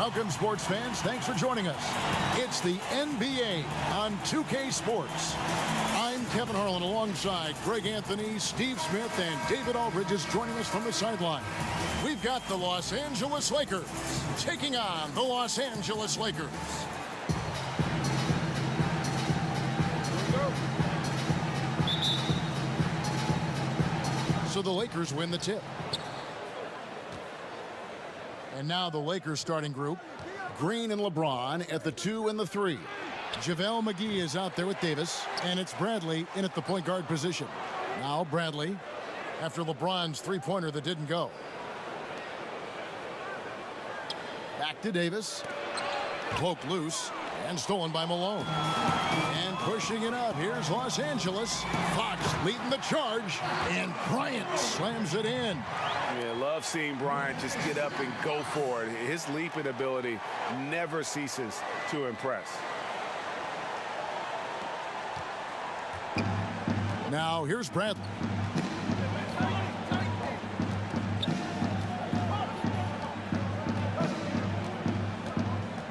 Welcome, sports fans. Thanks for joining us. It's the NBA on 2K Sports. I'm Kevin Harlan alongside Greg Anthony, Steve Smith, and David Aldridge is joining us from the sideline. We've got the Los Angeles Lakers taking on the Los Angeles Lakers. So the Lakers win the tip. And now the Lakers starting group. Green and LeBron at the 2 and the 3. JaVale McGee is out there with Davis, and it's Bradley in at the point guard position. Now Bradley, after LeBron's three-pointer that didn't go. Back to Davis. Poked loose and stolen by Malone. And pushing it up, here's Los Angeles. Fox leading the charge, and Bryant slams it in. Yeah, love seeing Bryant just get up and go for it. His leaping ability never ceases to impress. Now here's Bradley.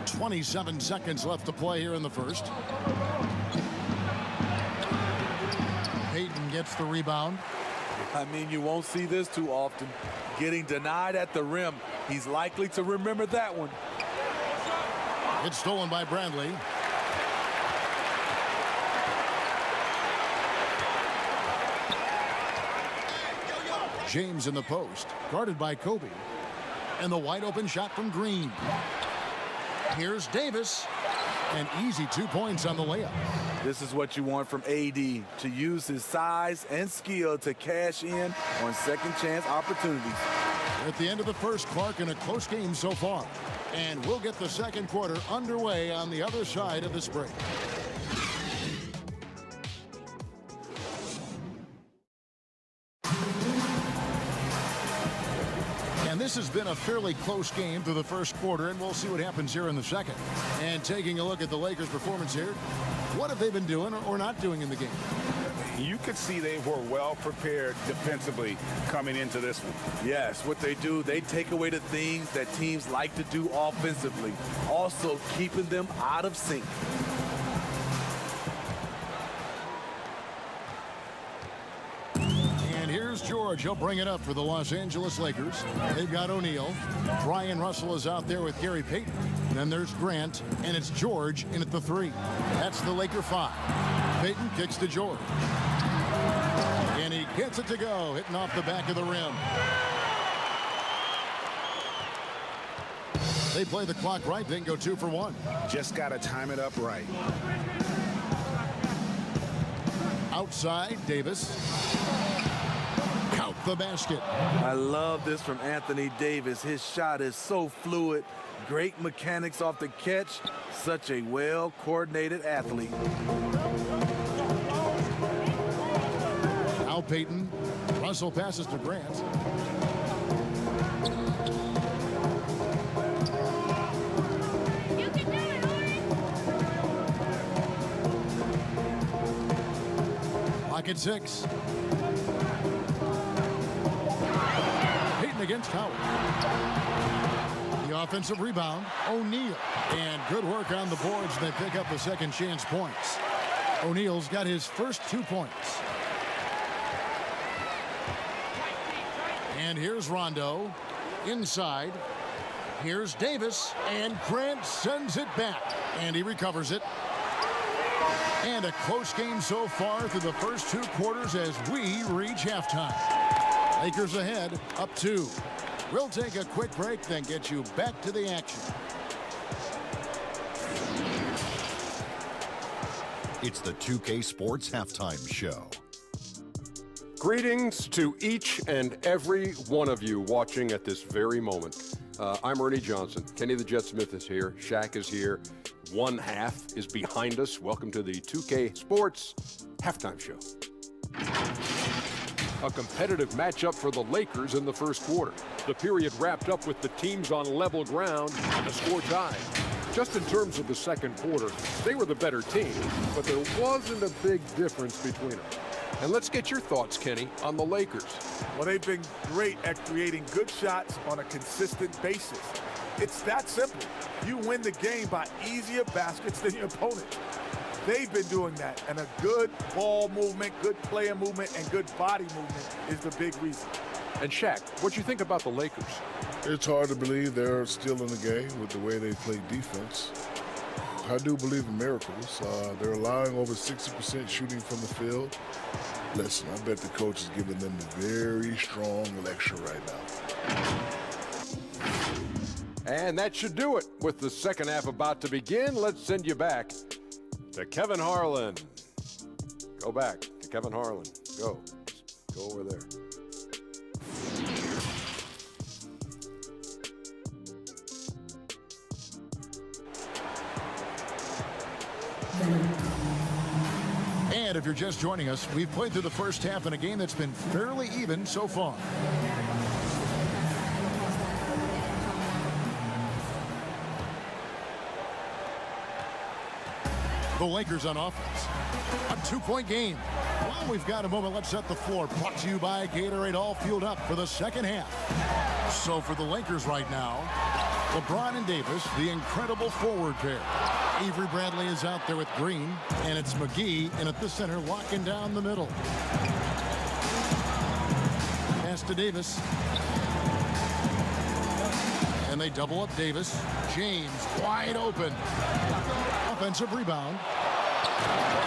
"27 seconds left to play here in the first. Payton gets the rebound. I mean, you won't see this too often. Getting denied at the rim. He's likely to remember that one. It's stolen by Bradley. James in the post, guarded by Kobe. And the wide open shot from Green. Here's Davis. An easy 2 points on the layup. This is what you want from AD, to use his size and skill to cash in on second chance opportunities. At the end of the first, Clark, in a close game so far. And we'll get the second quarter underway on the other side of this break. And this has been a fairly close game through the first quarter, and we'll see what happens here in the second. And taking a look at the Lakers' performance here, what have they been doing or not doing in the game? You could see they were well prepared defensively coming into this one. Yes, what they do, they take away the things that teams like to do offensively, also keeping them out of sync. Here's George. He'll bring it up for the Los Angeles Lakers. They've got O'Neal. Brian Russell is out there with Gary Payton. Then there's Grant, and it's George in at the 3. That's the Laker 5. Payton kicks to George. And he gets it to go, hitting off the back of the rim. They play the clock right, then go 2 for 1. Just got to time it up right. Outside, Davis. Count the basket. I love this from Anthony Davis. His shot is so fluid. Great mechanics off the catch. Such a well-coordinated athlete. Now Payton. Russell passes to Grant. You can do it, Orange. Clock at 6. Payton against Howard. The offensive rebound, O'Neal. And good work on the boards. They pick up the second chance points. O'Neal's got his first 2 points. And here's Rondo. Inside. Here's Davis. And Grant sends it back. And he recovers it. And a close game so far through the first 2 quarters as we reach halftime. Lakers ahead, up 2. We'll take a quick break, then get you back to the action. It's the 2K Sports Halftime Show. Greetings to each and every one of you watching at this very moment. I'm Ernie Johnson. Kenny the Jet Smith is here. Shaq is here. One half is behind us. Welcome to the 2K Sports Halftime Show. A competitive matchup for the Lakers in the first quarter. The period wrapped up with the teams on level ground and the score tied. Just in terms of the second quarter, they were the better team, but there wasn't a big difference between them. And let's get your thoughts, Kenny, on the Lakers. Well, they've been great at creating good shots on a consistent basis. It's that simple. You win the game by easier baskets than your opponent. They've been doing that, and a good ball movement, good player movement, and good body movement is the big reason. And Shaq, what you think about the Lakers? It's hard to believe they're still in the game with the way they play defense. I do believe in miracles. They're allowing over 60% shooting from the field. Listen, I bet the coach is giving them a very strong lecture right now. And that should do it. With the second half about to begin, let's send you back to Kevin Harlan. Go back to Kevin Harlan. Go. Just go over there. And if you're just joining us, we've played through the first half in a game that's been fairly even so far. The Lakers on offense. A two-point game. Well, we've got a moment. Let's set the floor. Brought to you by Gatorade, all fueled up for the second half. So for the Lakers right now, LeBron and Davis, the incredible forward pair. Avery Bradley is out there with Green, and it's McGee in at the center, locking down the middle. Pass to Davis. And they double up Davis. James wide open. Offensive rebound.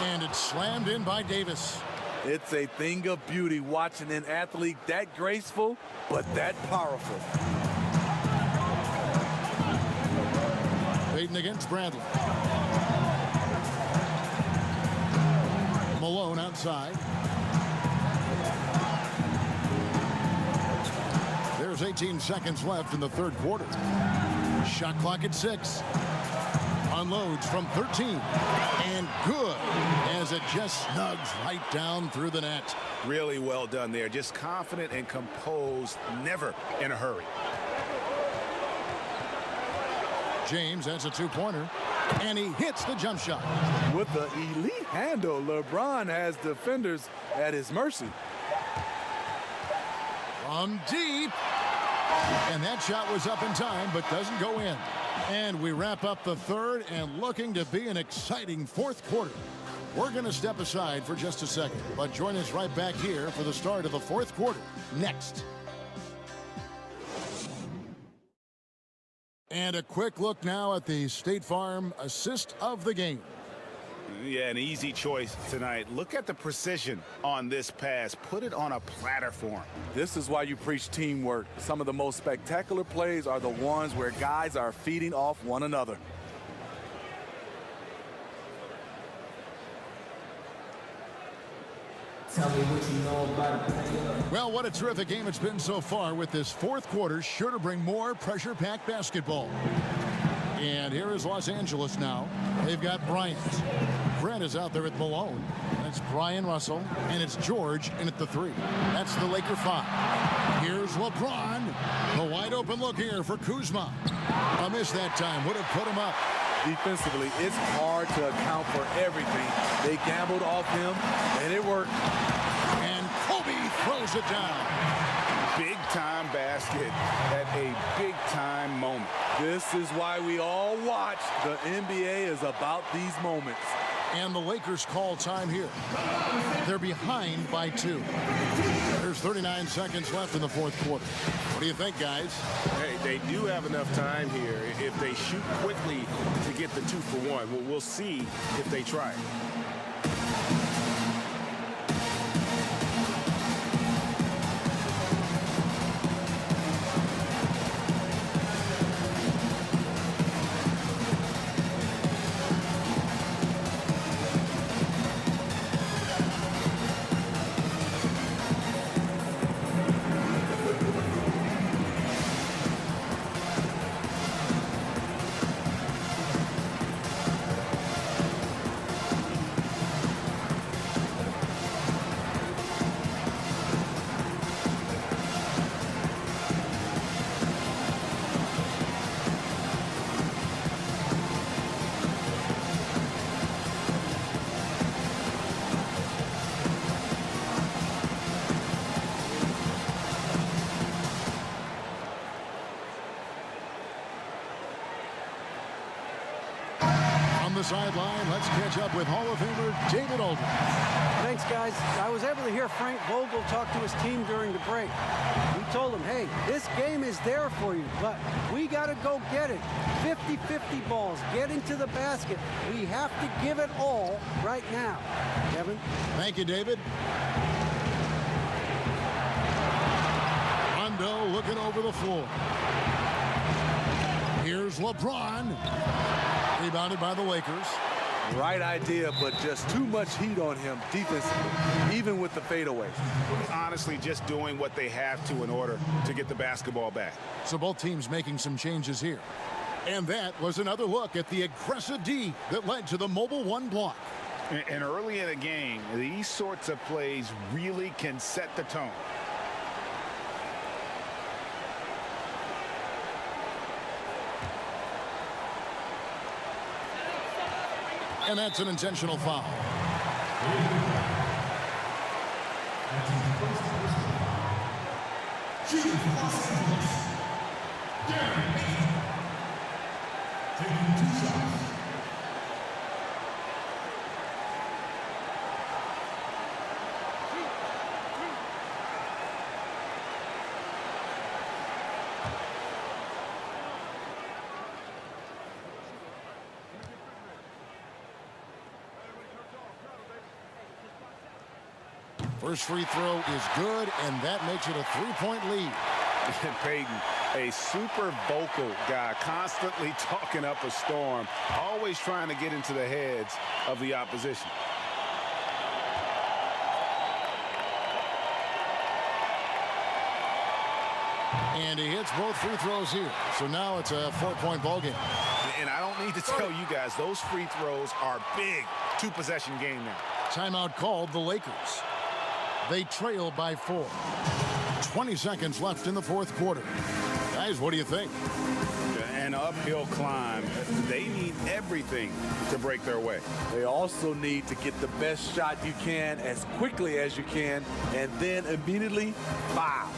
And it's slammed in by Davis. It's a thing of beauty watching an athlete that graceful, but that powerful. Payton against Bradley. Malone outside. There's 18 seconds left in the third quarter. Shot clock at 6. Unloads from 13. And good, as it just snugs right down through the net. Really well done there. Just confident and composed, never in a hurry. James has a two-pointer, and he hits the jump shot. With the elite handle, LeBron has defenders at his mercy. From deep. And that shot was up in time, but doesn't go in. And we wrap up the third and looking to be an exciting fourth quarter. We're going to step aside for just a second, but join us right back here for the start of the fourth quarter next. And a quick look now at the State Farm assist of the game. Yeah, an easy choice tonight. Look at the precision on this pass. Put it on a platter for him. This is why you preach teamwork. Some of the most spectacular plays are the ones where guys are feeding off one another. Tell me what you know about it. Well, what a terrific game it's been so far, with this fourth quarter sure to bring more pressure-packed basketball. And here is Los Angeles now. They've got Bryant. Grant is out there with Malone. That's Brian Russell, and it's George in at the 3. That's the Laker 5. Here's LeBron. The wide open look here for Kuzma. A miss that time. Would have put him up. Defensively, it's hard to account for everything. They gambled off him, and it worked. And Kobe throws it down. Big-time basket at a big-time moment. This is why we all watch. The NBA is about these moments. And the Lakers call time here. They're behind by 2. There's 39 seconds left in the fourth quarter. What do you think, guys? Hey, they do have enough time here if they shoot quickly to get the 2-for-1. We'll see if they try. sideline, let's catch up with Hall of Famer David Aldridge. Thanks, guys. I was able to hear Frank Vogel talk to his team during the break. He told them, hey, this game is there for you, but we got to go get it. 50-50 balls, get into the basket. We have to give it all right now. Kevin? Thank you, David. Rondo looking over the floor. Here's LeBron. Rebounded by the Lakers. Right idea, but just too much heat on him defensively, even with the fadeaway. Honestly, just doing what they have to in order to get the basketball back. So both teams making some changes here. And that was another look at the aggressive D that led to the Mobile One block. And early in the game, these sorts of plays really can set the tone. And that's an intentional foul. Taking 2 shots. First free throw is good, and that makes it a 3-point lead. And Peyton, a super vocal guy, constantly talking up a storm, always trying to get into the heads of the opposition. And he hits both free throws here. So now it's a 4-point ball game. And I don't need to tell you guys, those free throws are big. 2-possession game now. Timeout called the Lakers. They trail by 4. 20 seconds left in the fourth quarter. Guys, what do you think? An uphill climb. They need everything to break their way. They also need to get the best shot you can as quickly as you can, and then immediately foul.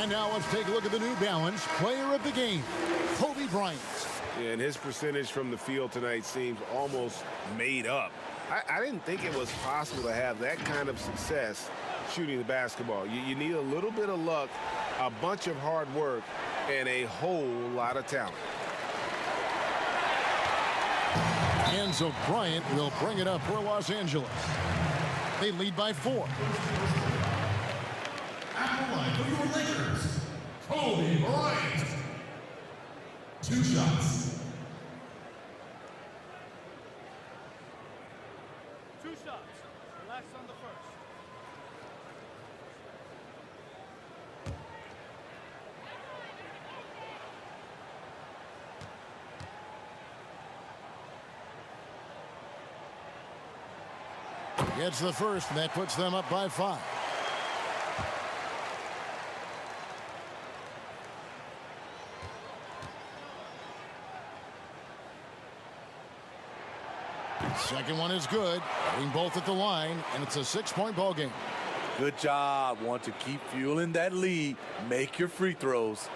And now let's take a look at the New Balance player of the game, Kobe Bryant. And his percentage from the field tonight seems almost made up. I didn't think it was possible to have that kind of success shooting the basketball. You need a little bit of luck, a bunch of hard work, and a whole lot of talent. And so Bryant will bring it up for Los Angeles. They lead by 4. At the line for your Lakers, Kobe Bryant. 2 shots. 2 shots. Relax on the first. Gets the first, and that puts them up by 5. Second one is good. Hitting both at the line, and it's a 6-point ball game. Good job. Want to keep fueling that lead. Make your free throws.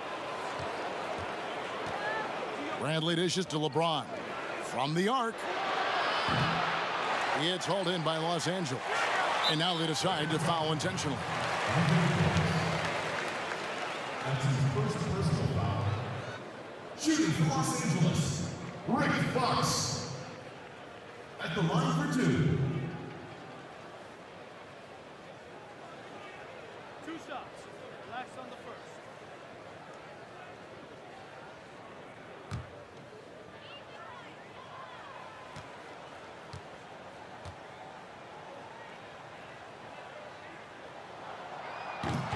Bradley dishes to LeBron. From the arc. It's hauled in by Los Angeles. And now they decide to foul intentionally. That's his first personal foul. Shooting for Los Angeles, Rick Fox. At the line for 2. shots. Relax on the first.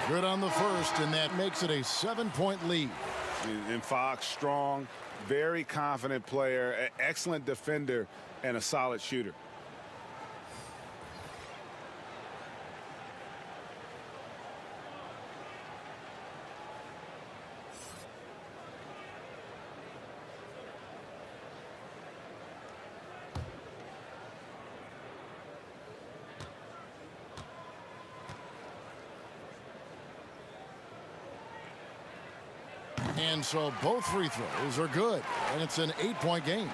Good on the first, and that makes it a 7-point lead. And Fox, strong, very confident player, excellent defender, and a solid shooter. And so both free throws are good, and it's an 8-point game.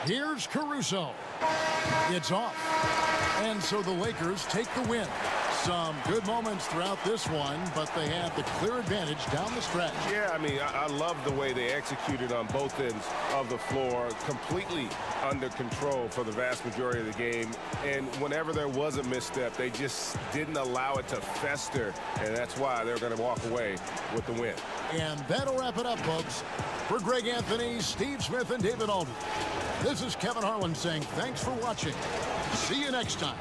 Here's Caruso. It's off. And so the Lakers take the win. Some good moments throughout this one, but they have the clear advantage down the stretch. Yeah, I mean, I love the way they executed on both ends of the floor, completely under control for the vast majority of the game. And whenever there was a misstep, they just didn't allow it to fester, and that's why they're going to walk away with the win. And that'll wrap it up, folks. For Greg Anthony, Steve Smith, and David Aldridge, this is Kevin Harlan saying thanks for watching. See you next time.